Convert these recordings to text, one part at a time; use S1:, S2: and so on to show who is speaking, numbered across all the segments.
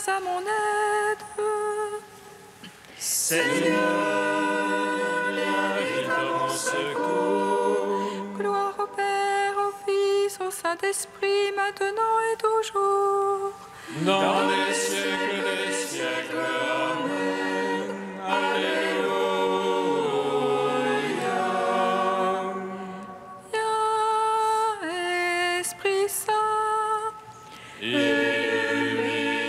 S1: à mon aide.
S2: Seigneur, viens vite à mon secours.
S1: Gloire au Père, au Fils, au Saint-Esprit, maintenant et toujours.
S2: Dans les siècles des siècles. Amen. Alléluia.
S1: Viens, Esprit Saint,
S2: Illumine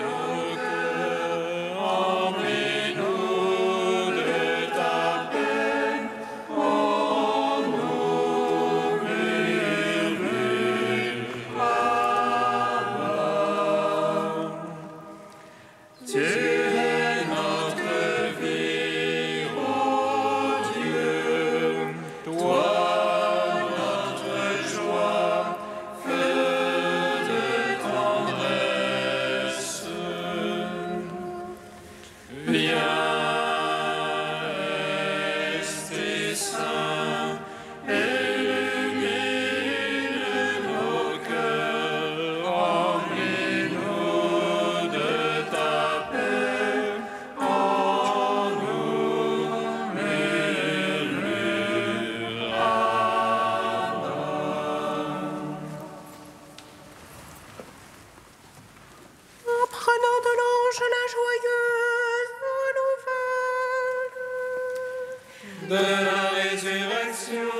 S2: nos cœurs, remplis-nous de ta paix. En nous murmure. Abba. Tu es notre vie, ô Dieu, toi notre joie, feu de tendresse. Viens, Esprit Saint, illumine nos cœurs, remplis-nous de ta paix. En nous murmure. Abba.
S1: en prenant de l'ange la joyeuse nouvelle.
S2: De la résurrection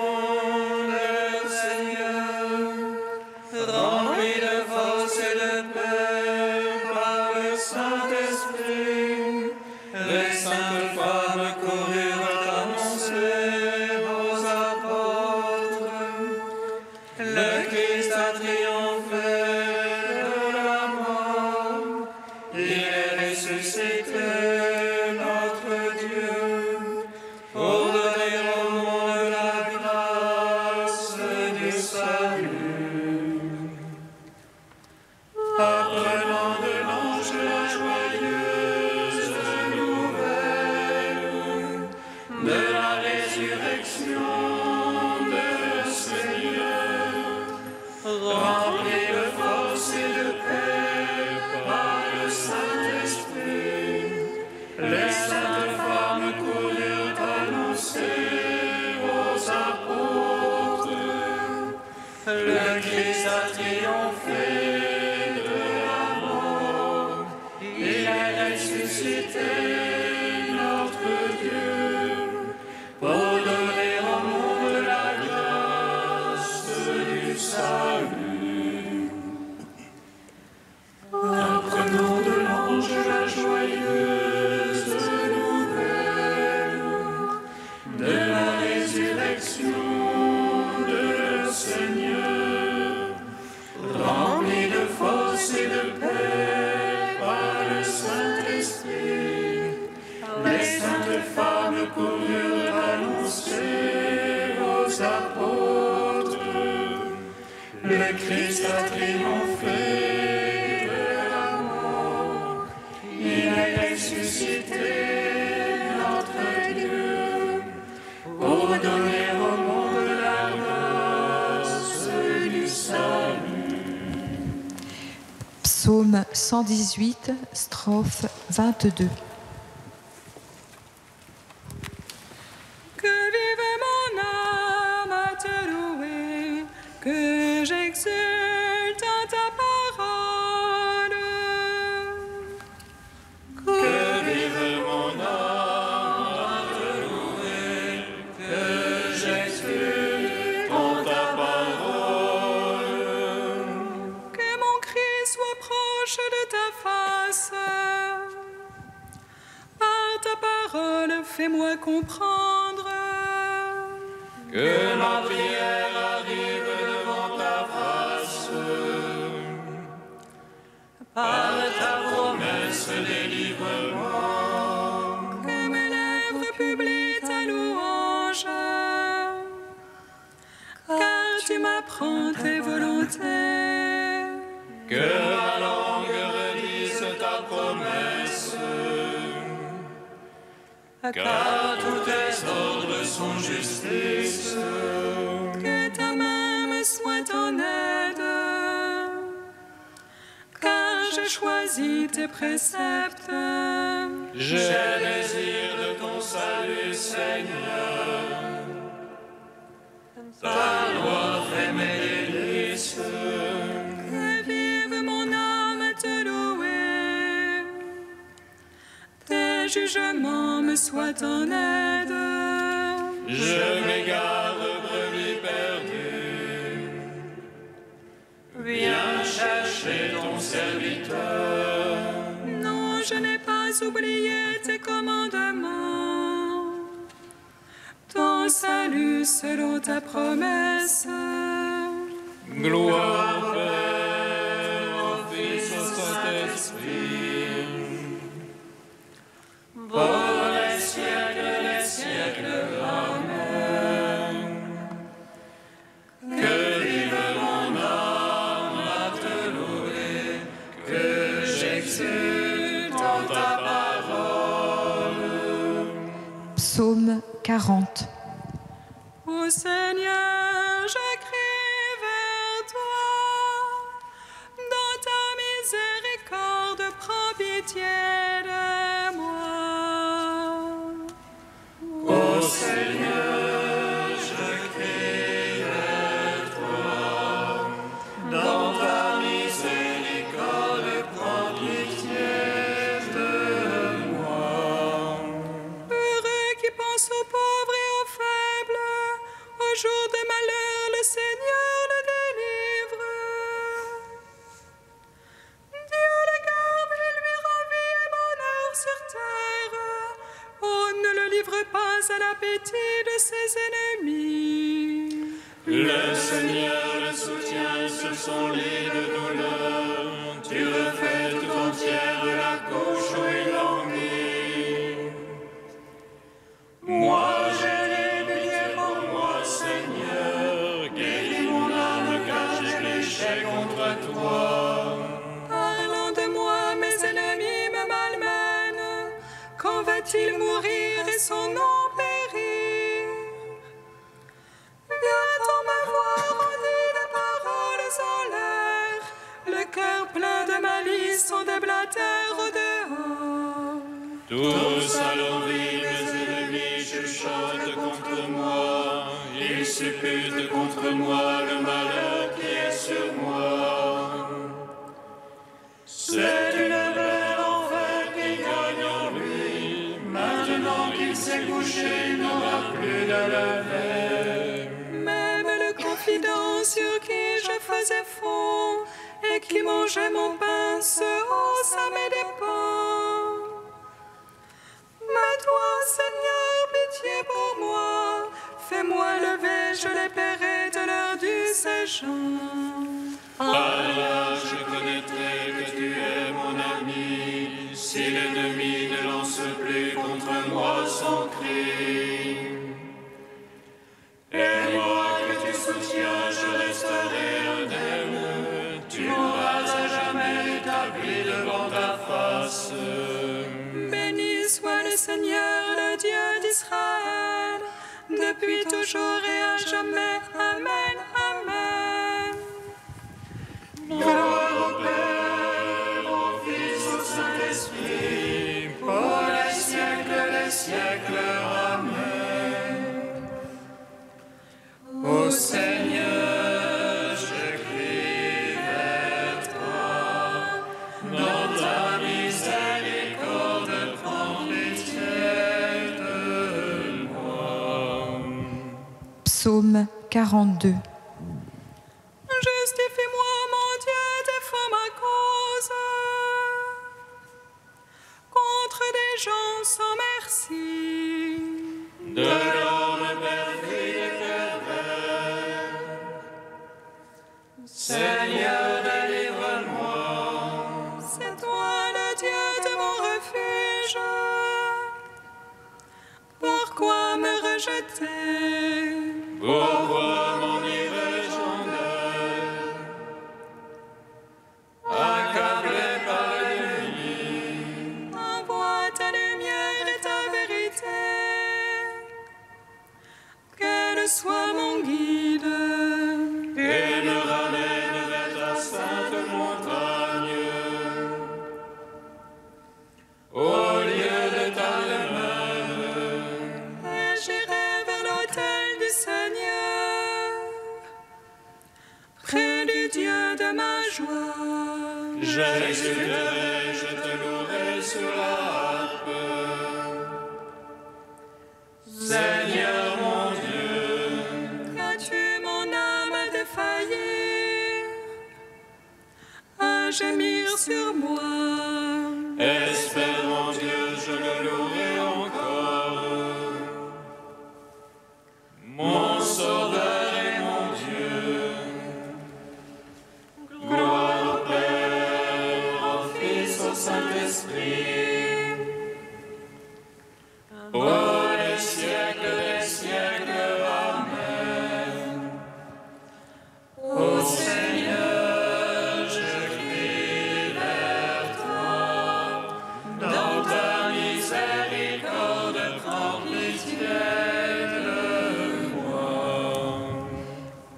S2: de Seigneur, rempli de force et de paix par le Saint-Esprit, les saintes femmes coururent annoncer aux apôtres. Le Christ a triomphé de la mort, il est ressuscité, notre Dieu, pour donner au monde la grâce du salut. Apprenant de l'ange la joyeuse nouvelle de la résurrection de Seigneur, rempli de force et de paix par le Saint-Esprit, les saintes femmes coururent annoncer aux apôtres. Le Christ a triomphé de la mort, il est ressuscité, notre Dieu, pour donner au monde la grâce du salut. Apprenons de l'ange la joyeuse nouvelle de la résurrection de Seigneur, rempli de force et de paix par le Saint-Esprit, les saintes femmes coururent annoncer aux apôtres. Le Christ a triomphé de la mort, il est ressuscité, notre Dieu, pour donner au monde la grâce du salut.
S1: Psaume 118, strophe 22.
S3: Que vive mon âme à te louer, que j'exulte en ta parole.
S2: Que vive mon âme à te louer, que j'exulte en ta parole.
S3: Que mon cri soit proche de ta face. Par ta parole, fais-moi comprendre.
S2: Que ma prière arrive devant ta face. Par ta promesse, délivre-moi.
S3: Que mes lèvres publient ta louange. Car tu m'apprends tes volontés.
S2: Que ma langue redise ta promesse. Car tous tes ordres sont justice.
S3: Que ta main me soit en aide. Car je choisi tes préceptes.
S2: J'ai désir de ton salut, Seigneur. Ta loi fait mes délices.
S3: Que vive mon âme à te louer. Tes jugements me soient en aide.
S2: Je m'égare, brebis perdue. Viens chercher ton serviteur.
S3: Non, je n'ai pas oublié tes commandements. Ton salut selon ta promesse.
S2: Gloire au Père, au Fils, au Saint-Esprit. Pour les siècles, Amen. Que vive mon âme à te louer, que j'exulte en ta parole.
S1: Psaume 40.
S3: Ô Seigneur, je crie vers toi. Dans ta miséricorde, prends pitié de moi.
S2: Ô Seigneur, je crie vers toi. Dans ta miséricorde, prends pitié de moi.
S3: Heureux qui pense aux pauvres et aux faibles. Au jour de malheur, le Seigneur le délivre. Dieu le garde et lui rend vie et bonheur sur terre. Oh, ne le livre pas à l'appétit de ses ennemis.
S2: Le Seigneur le soutient sur son lit de douleur. Tu refais tout entière la couche où il languit. Moi, j'ai pitié pour moi, Seigneur. Guéris mon âme, car j'ai péché contre toi.
S3: Parlant de moi, mes ennemis me malmènent. Quand va-t-il mourir et son nom périr? Vient-on me voir en dit des paroles en l'air? Le cœur plein de malice sont des blatères au dehors.
S2: Tous à l'envie, mes ennemis chuchotent contre moi. Ils supputent contre moi le malheur qui est sur moi. C'est une belle enfer qui gagne en lui. Maintenant qu'il s'est couché, il n'aura plus de lever.
S3: Même le confident sur qui je faisais fond et qui mangeait mon pain se hausse à mes dépens. Mais toi, Seigneur, pitié pour moi. Fais-moi lever, je les paierai de l'heure du séjour.
S2: Alors je connaîtrai que tu es mon ami. Si l'ennemi ne lance plus contre moi son cri. Et moi que tu soutiens, je resterai indemne. Tu m'auras à jamais établi devant ta face.
S3: Béni soit le Seigneur, le Dieu d'Israël, depuis toujours et à jamais. Amen, amen.
S2: Gloire au Père, au Fils, au Saint-Esprit, pour les siècles, Amen. Ô Seigneur, je crie vers toi. Dans ta miséricorde, prends pitié de moi.
S1: Psaume 42.
S3: Justifie-moi, mon Dieu, défends ma cause contre des gens sans merci.
S2: De l'homme perfide et pervers. Seigneur, délivre-moi.
S3: C'est toi le Dieu de mon refuge. Pourquoi me rejeter?
S2: Pourquoi m'en irais-je en deuil? Accablé par l'ennemi.
S3: Envoie ta lumière et ta vérité. Qu'elle soit mon guide.
S2: Et me ramène vers ta sainte montagne.
S3: de ma joie.
S2: J'exulterai, je te louerai sur la harpe. Seigneur mon Dieu,
S3: Qu'as-tu mon âme à défaillir, à gémir sur moi?
S2: espère mon Dieu, je le louerai encore. Mon Sauveur et mon Dieu, gloire au Père, au Fils, au Saint-Esprit, ô les siècles des siècles, Amen. Ô Seigneur, je crie vers toi, dans ta miséricorde, prends pitié de moi.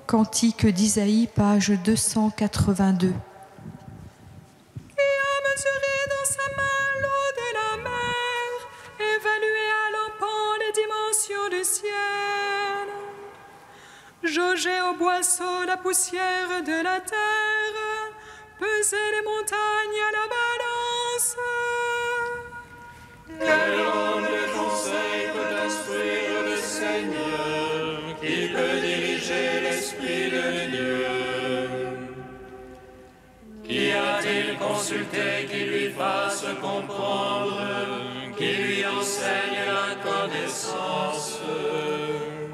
S1: Cantique d'Isaïe, page 282.
S3: Mesuré dans sa main l'eau de la mer, évalué à l'empont les dimensions du ciel, jaugé au boisseau la poussière de la terre, peser les montagnes à la balance.
S2: Quel humble conseil peut instruire le Seigneur, qui peut diriger l'Esprit de Dieu? Qui a-t-il consulté qui lui fasse comprendre, qui lui enseigne la connaissance?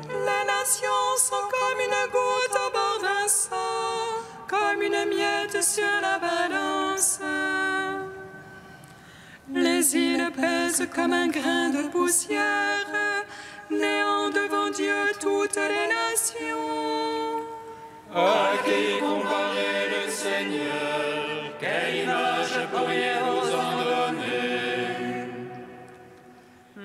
S3: Les nations sont comme une goutte au bord d'un seau, comme une miette sur la balance. Les îles pèsent comme un grain de poussière, néant devant Dieu toutes les nations.
S2: À qui comparer le Seigneur? Quelle image pourriez-vous en donner?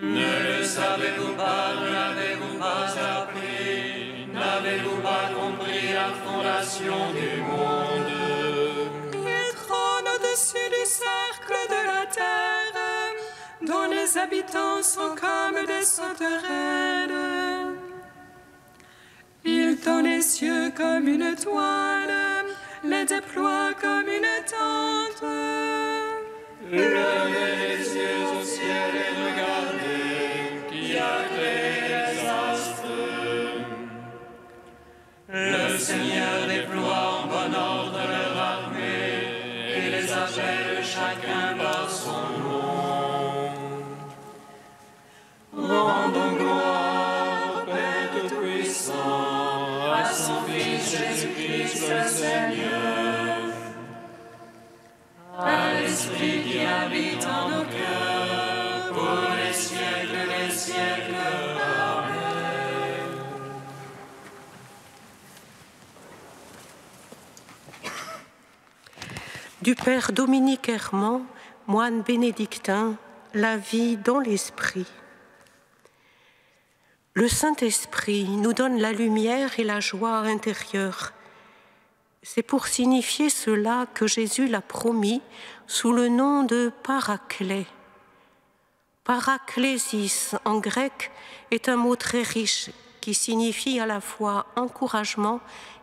S2: Ne le savez-vous pas, ne l'avez-vous pas appris? N'avez-vous pas compris la fondation du monde?
S3: Il trône au-dessus du cercle de la terre, dont les habitants sont comme des sauterelles. Il tend les cieux comme une toile, les déploie comme une tente.
S2: Levez les yeux au ciel et regardez qui a créé les astres. Le Seigneur déploie en bon ordre leur armée et les appelle chacun par son nom. Rendons gloire, Père Tout-Puissant, à son Fils Jésus-Christ le Seigneur, à l'Esprit qui habite en nos cœurs, pour les siècles des siècles. Amen.
S4: Du Père Dominique Herman, moine bénédictin, la vie dans l'Esprit. Le Saint-Esprit nous donne la lumière et la joie intérieure. C'est pour signifier cela que Jésus l'a promis sous le nom de Paraclet. Paraklésis en grec est un mot très riche qui signifie à la fois encouragement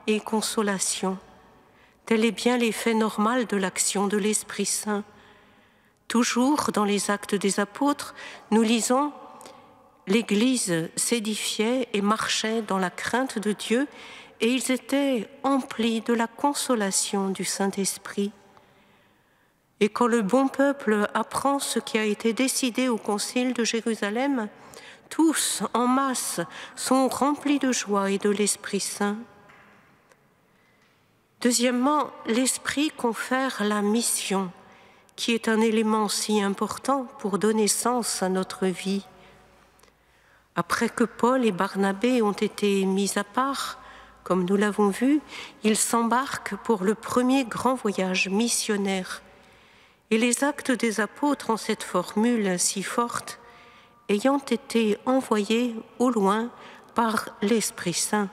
S4: et consolation. Tel est bien l'effet normal de l'action de l'Esprit Saint. Toujours dans les Actes des Apôtres, nous lisons « L'Église s'édifiait et marchait dans la crainte de Dieu et ils étaient emplis de la consolation du Saint-Esprit. » Et quand le bon peuple apprend ce qui a été décidé au Concile de Jérusalem, tous, en masse, sont remplis de joie et de l'Esprit Saint. Deuxièmement, l'Esprit confère la mission, qui est un élément si important pour donner sens à notre vie. Après que Paul et Barnabé ont été mis à part, comme nous l'avons vu, ils s'embarquent pour le premier grand voyage missionnaire. Et les Actes des Apôtres ont cette formule si forte, ayant été envoyés au loin par l'Esprit Saint.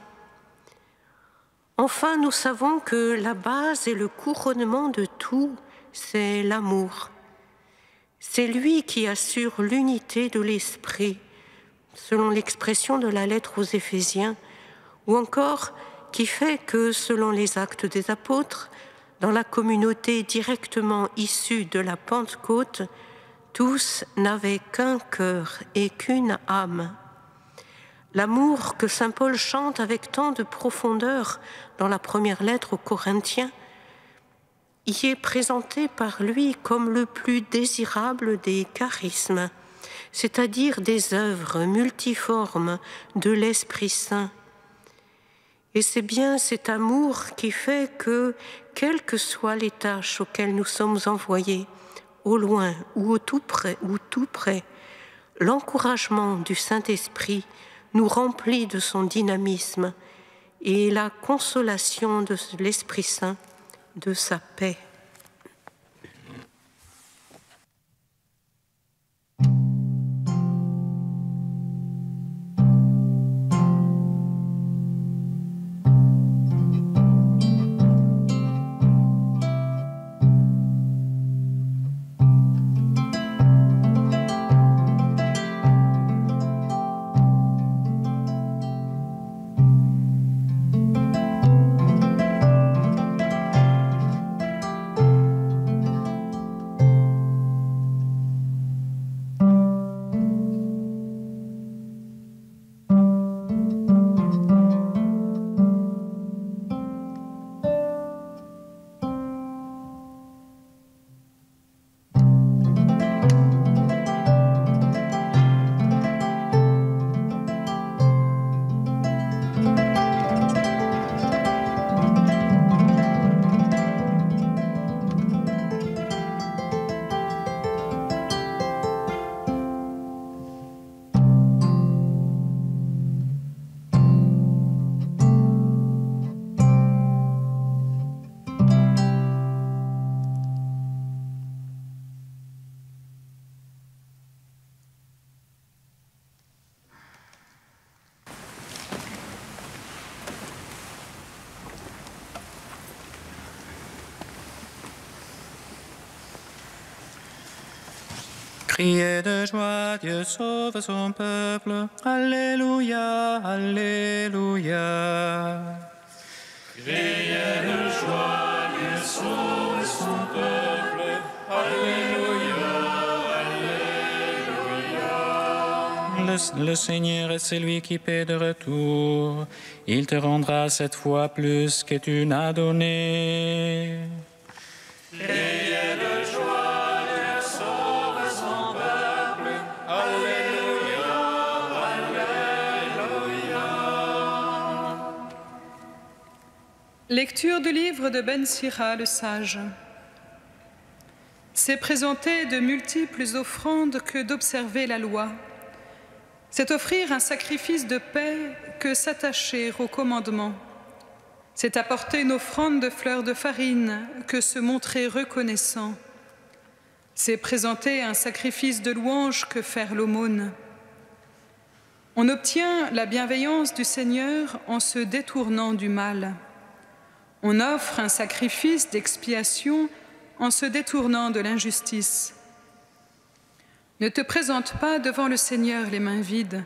S4: Enfin, nous savons que la base et le couronnement de tout, c'est l'amour. C'est lui qui assure l'unité de l'Esprit, selon l'expression de la lettre aux Éphésiens, ou encore qui fait que, selon les Actes des Apôtres, dans la communauté directement issue de la Pentecôte, tous n'avaient qu'un cœur et qu'une âme. L'amour que saint Paul chante avec tant de profondeur dans la première lettre aux Corinthiens y est présenté par lui comme le plus désirable des charismes, c'est-à-dire des œuvres multiformes de l'Esprit Saint. Et c'est bien cet amour qui fait que, quelles que soient les tâches auxquelles nous sommes envoyés, au loin ou tout près, l'encouragement du Saint-Esprit nous remplit de son dynamisme et la consolation de l'Esprit Saint de sa paix.
S2: Criez de joie, Dieu sauve son peuple. Alléluia, Alléluia. Criez de joie, Dieu sauve son peuple. Alléluia, Alléluia. Le Seigneur est celui qui paie de retour. Il te rendra 7 fois plus que tu n'as donné. Criez de joie.
S3: Lecture du livre de Ben Sira le sage. C'est présenter de multiples offrandes que d'observer la loi. C'est offrir un sacrifice de paix que s'attacher au commandement. C'est apporter une offrande de fleurs de farine que se montrer reconnaissant. C'est présenter un sacrifice de louange que faire l'aumône. On obtient la bienveillance du Seigneur en se détournant du mal. On offre un sacrifice d'expiation en se détournant de l'injustice. Ne te présente pas devant le Seigneur les mains vides.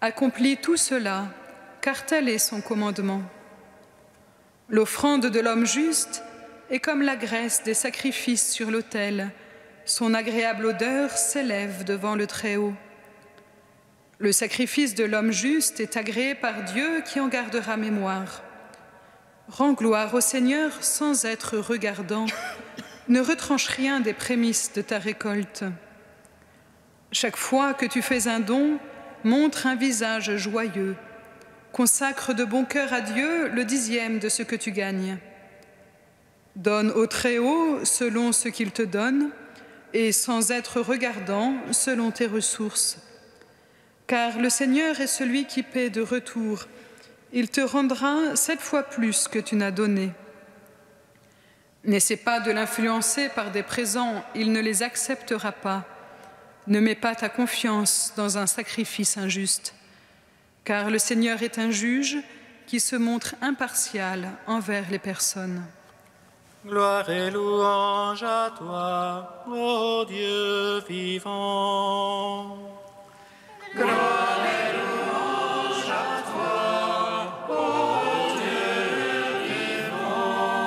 S3: Accomplis tout cela, car tel est son commandement. L'offrande de l'homme juste est comme la graisse des sacrifices sur l'autel. Son agréable odeur s'élève devant le Très-Haut. Le sacrifice de l'homme juste est agréé par Dieu qui en gardera mémoire. Rends gloire au Seigneur sans être regardant. Ne retranche rien des prémices de ta récolte. Chaque fois que tu fais un don, montre un visage joyeux. Consacre de bon cœur à Dieu le 10e de ce que tu gagnes. Donne au Très-Haut selon ce qu'il te donne, et sans être regardant selon tes ressources. Car le Seigneur est celui qui paie de retour. Il te rendra 7 fois plus que tu n'as donné. N'essaie pas de l'influencer par des présents, il ne les acceptera pas. Ne mets pas ta confiance dans un sacrifice injuste, car le Seigneur est un juge qui se montre impartial envers les personnes.
S2: Gloire et louange à toi, ô Dieu vivant. Gloire et louange à toi, ô Dieu vivant.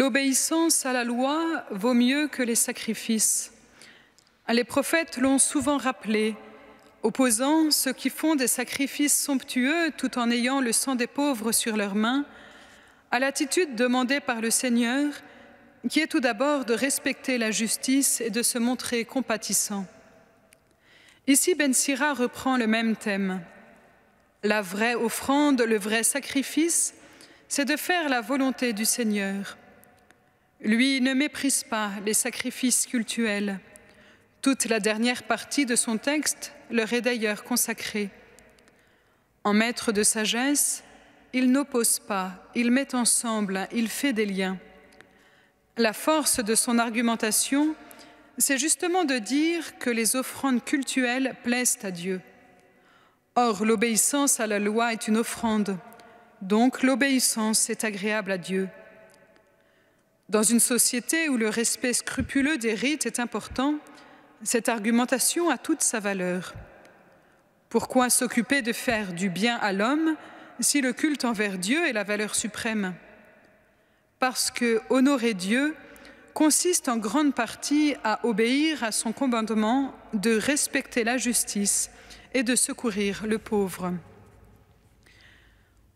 S3: L'obéissance à la loi vaut mieux que les sacrifices. Les prophètes l'ont souvent rappelé, opposant ceux qui font des sacrifices somptueux tout en ayant le sang des pauvres sur leurs mains à l'attitude demandée par le Seigneur, qui est tout d'abord de respecter la justice et de se montrer compatissant. Ici, Ben Sira reprend le même thème. La vraie offrande, le vrai sacrifice, c'est de faire la volonté du Seigneur. Lui ne méprise pas les sacrifices cultuels. Toute la dernière partie de son texte leur est d'ailleurs consacrée. En maître de sagesse, il n'oppose pas, il met ensemble, il fait des liens. La force de son argumentation, c'est justement de dire que les offrandes cultuelles plaisent à Dieu. Or, l'obéissance à la loi est une offrande, donc l'obéissance est agréable à Dieu. Dans une société où le respect scrupuleux des rites est important, cette argumentation a toute sa valeur. Pourquoi s'occuper de faire du bien à l'homme si le culte envers Dieu est la valeur suprême? Parce que honorer Dieu consiste en grande partie à obéir à son commandement de respecter la justice et de secourir le pauvre.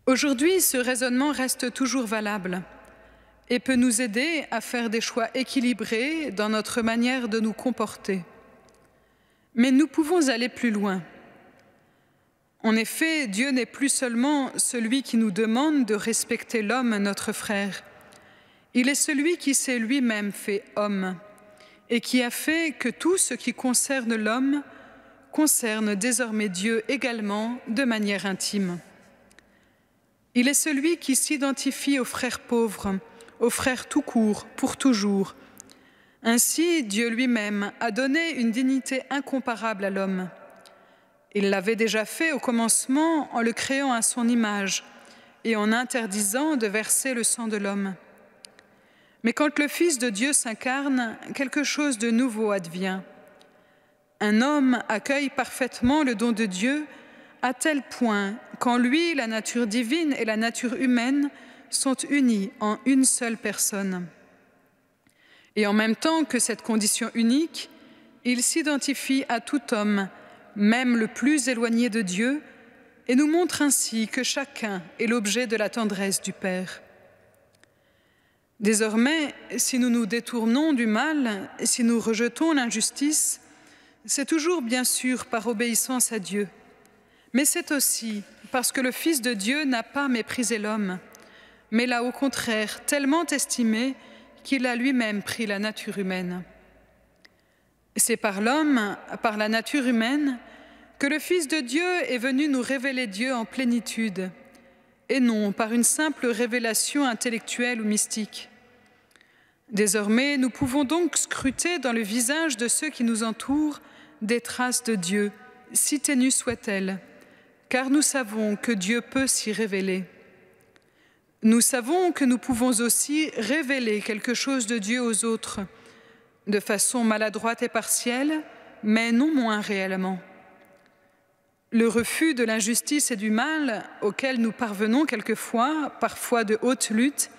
S3: Aujourd'hui, ce raisonnement reste toujours valable et peut nous aider à faire des choix équilibrés dans notre manière de nous comporter. Mais nous pouvons aller plus loin. En effet, Dieu n'est plus seulement celui qui nous demande de respecter l'homme, notre frère. Il est celui qui s'est lui-même fait homme et qui a fait que tout ce qui concerne l'homme concerne désormais Dieu également de manière intime. Il est celui qui s'identifie aux frères pauvres, aux frères tout court, pour toujours. Ainsi, Dieu lui-même a donné une dignité incomparable à l'homme. Il l'avait déjà fait au commencement en le créant à son image et en interdisant de verser le sang de l'homme. Mais quand le Fils de Dieu s'incarne, quelque chose de nouveau advient. Un homme accueille parfaitement le don de Dieu à tel point qu'en lui, la nature divine et la nature humaine sont unies en une seule personne. Et en même temps que cette condition unique, il s'identifie à tout homme, même le plus éloigné de Dieu, et nous montre ainsi que chacun est l'objet de la tendresse du Père. Désormais, si nous nous détournons du mal, si nous rejetons l'injustice, c'est toujours bien sûr par obéissance à Dieu, mais c'est aussi parce que le Fils de Dieu n'a pas méprisé l'homme, mais l'a au contraire tellement estimé qu'il a lui-même pris la nature humaine. C'est par l'homme, par la nature humaine, que le Fils de Dieu est venu nous révéler Dieu en plénitude, et non par une simple révélation intellectuelle ou mystique. Désormais, nous pouvons donc scruter dans le visage de ceux qui nous entourent des traces de Dieu, si ténues soient-elles, car nous savons que Dieu peut s'y révéler. Nous savons que nous pouvons aussi révéler quelque chose de Dieu aux autres, de façon maladroite et partielle, mais non moins réellement. Le refus de l'injustice et du mal, auquel nous parvenons quelquefois, parfois de haute lutte,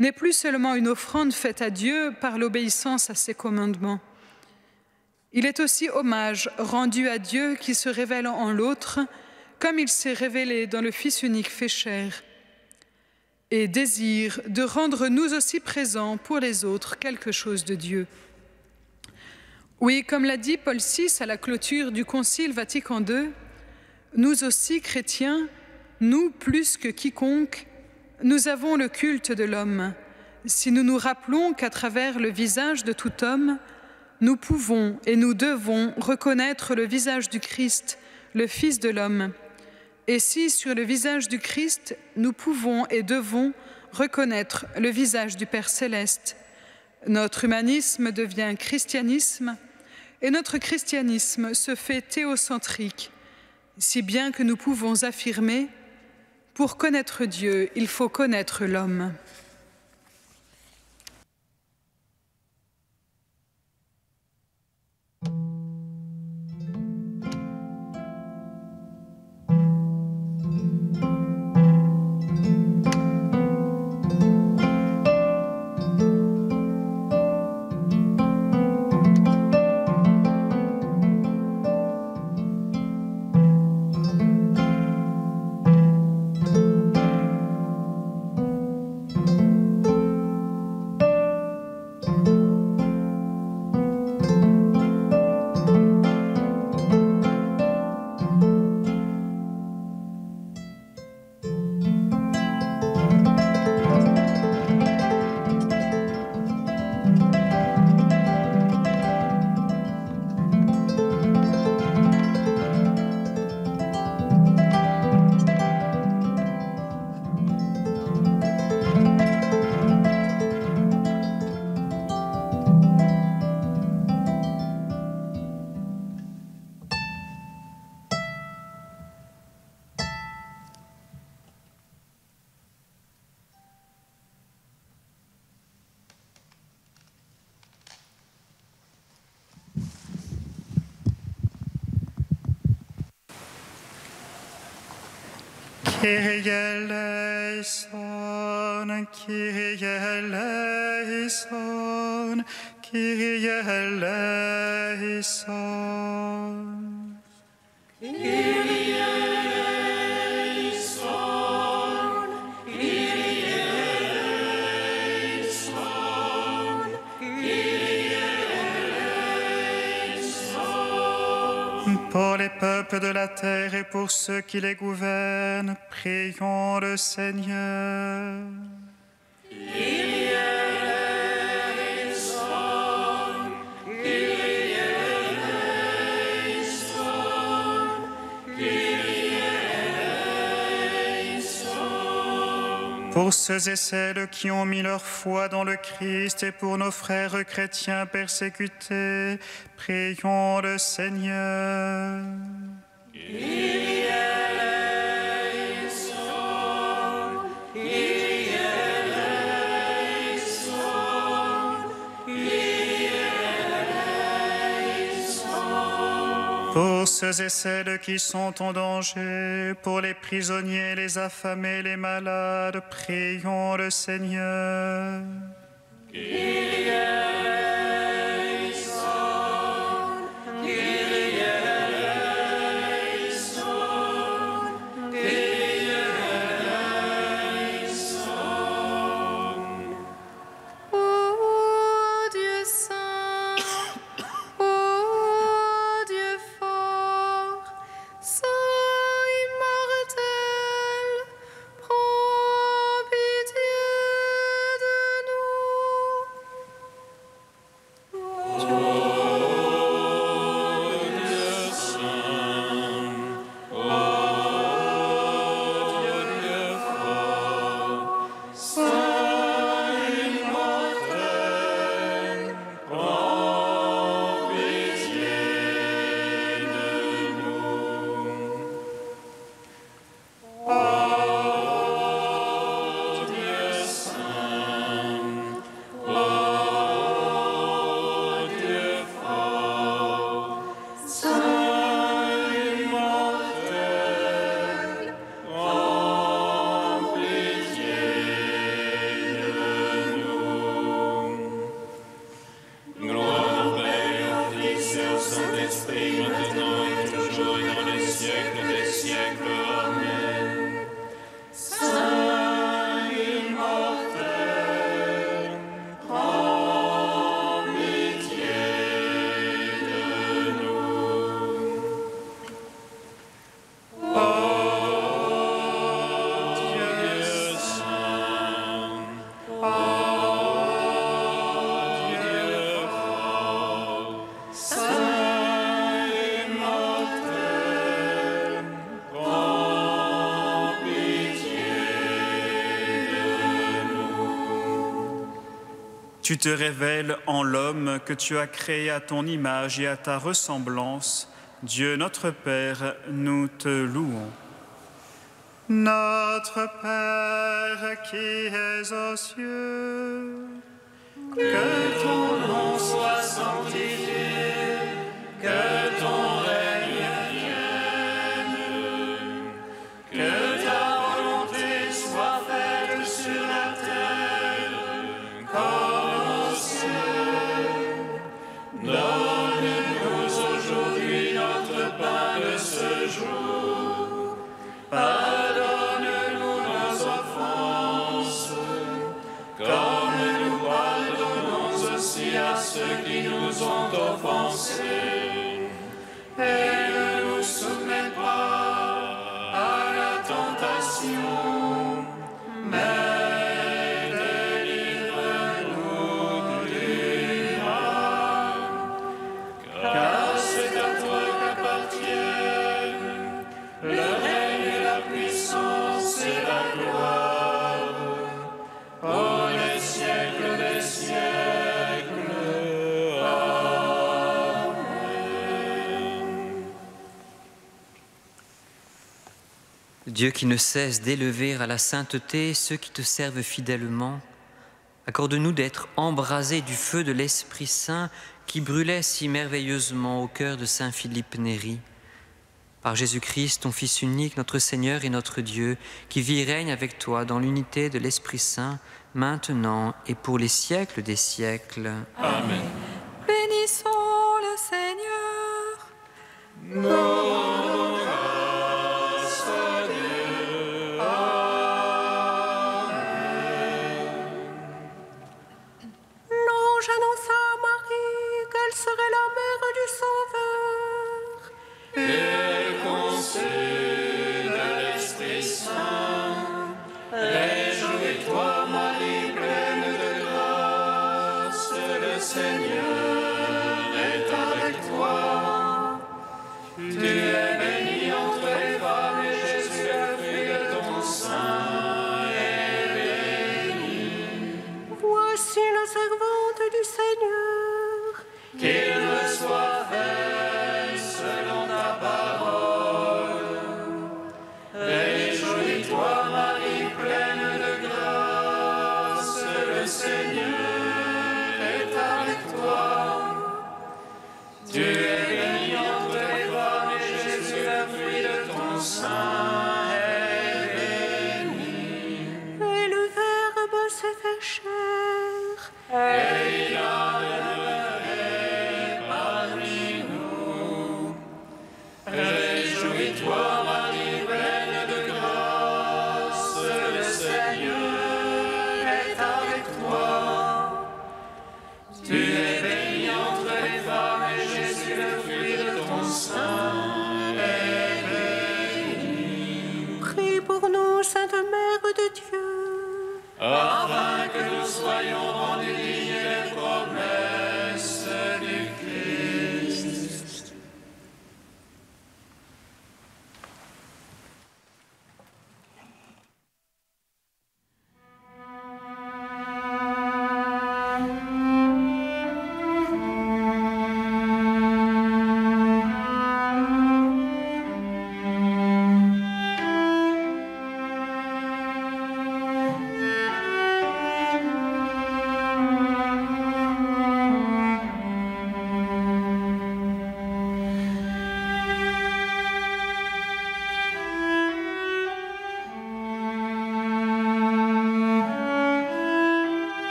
S3: n'est plus seulement une offrande faite à Dieu par l'obéissance à ses commandements. Il est aussi hommage rendu à Dieu qui se révèle en l'autre, comme il s'est révélé dans le Fils unique fait chair, et désire de rendre nous aussi présents pour les autres quelque chose de Dieu. Oui, comme l'a dit Paul VI à la clôture du Concile Vatican II, nous aussi, chrétiens, nous plus que quiconque, nous avons le culte de l'homme. Si nous nous rappelons qu'à travers le visage de tout homme, nous pouvons et nous devons reconnaître le visage du Christ, le Fils de l'homme. Et si sur le visage du Christ, nous pouvons et devons reconnaître le visage du Père céleste, notre humanisme devient christianisme et notre christianisme se fait théocentrique, si bien que nous pouvons affirmer « Pour connaître Dieu, il faut connaître l'homme ».
S5: Kyrie eleison, Kyrie eleison, Kyrie eleison. Kyrie eleison, Kyrie eleison, Kyrie eleison. Pour les peuples de la terre et pour ceux qui les gouvernent, prions le Seigneur. Kyrie eleison, Kyrie eleison, Kyrie eleison. Pour ceux et celles qui ont mis leur foi dans le Christ et pour nos frères chrétiens persécutés, prions le Seigneur. Kyrie eleison, Kyrie eleison, Kyrie eleison. Pour ceux et celles qui sont en danger, pour les prisonniers, les affamés, les malades, prions le Seigneur. Kyrie eleison, Kyrie eleison, Kyrie eleison.
S3: Ô Dieu saint, ô Dieu fort, saint immortel, prends pitié de nous.
S5: Tu te révèles en l'homme que tu as créé à ton image et à ta ressemblance. Dieu notre Père, nous te louons. Notre Père qui es aux cieux, que ton nom soit sanctifié, que ton règne vienne, que ta volonté soit faite sur la terre comme au ciel. Donne-nous aujourd'hui notre pain de ce jour. Pardonne-nous nos offenses, comme nous pardonnons aussi à ceux qui nous ont offensés. Et ne nous soumets pas à la tentation, mais délivre-nous du mal. Car c'est à toi qu'appartiennent le règne et la puissance et la gloire, pour les siècles des siècles. Amen.
S6: Dieu qui ne cesse d'élever à la sainteté ceux qui te servent fidèlement, accorde-nous d'être embrasés du feu de l'Esprit Saint qui brûlait si merveilleusement au cœur de saint Philippe Néri. Par Jésus-Christ, ton Fils unique, notre Seigneur et notre Dieu, qui vit et règne avec toi dans l'unité de l'Esprit Saint, maintenant et pour les siècles des siècles.
S2: Amen.
S1: Bénissons le Seigneur.
S2: Rendons grâce à Dieu.
S4: L'ange annonça à Marie qu'elle serait la mère du Sauveur.
S2: Elle conçut de l'Esprit Saint. Réjouis-toi, Marie, pleine de grâce, le Seigneur est avec toi. Tu es bénie entre les femmes et Jésus, le fruit de ton sein, est béni.
S4: Voici la servante du Seigneur.
S2: Qu'il me soit fait selon ta parole. Réjouis-toi, Marie, pleine de grâce, le Seigneur est avec toi. Tu es bénie entre les femmes et Jésus, le fruit de ton sein, est béni.
S4: Et le Verbe s'est fait chair.
S2: Et il a demeuré parmi nous. Réjouis-toi, Marie, pleine de grâce, le Seigneur est avec toi. Tu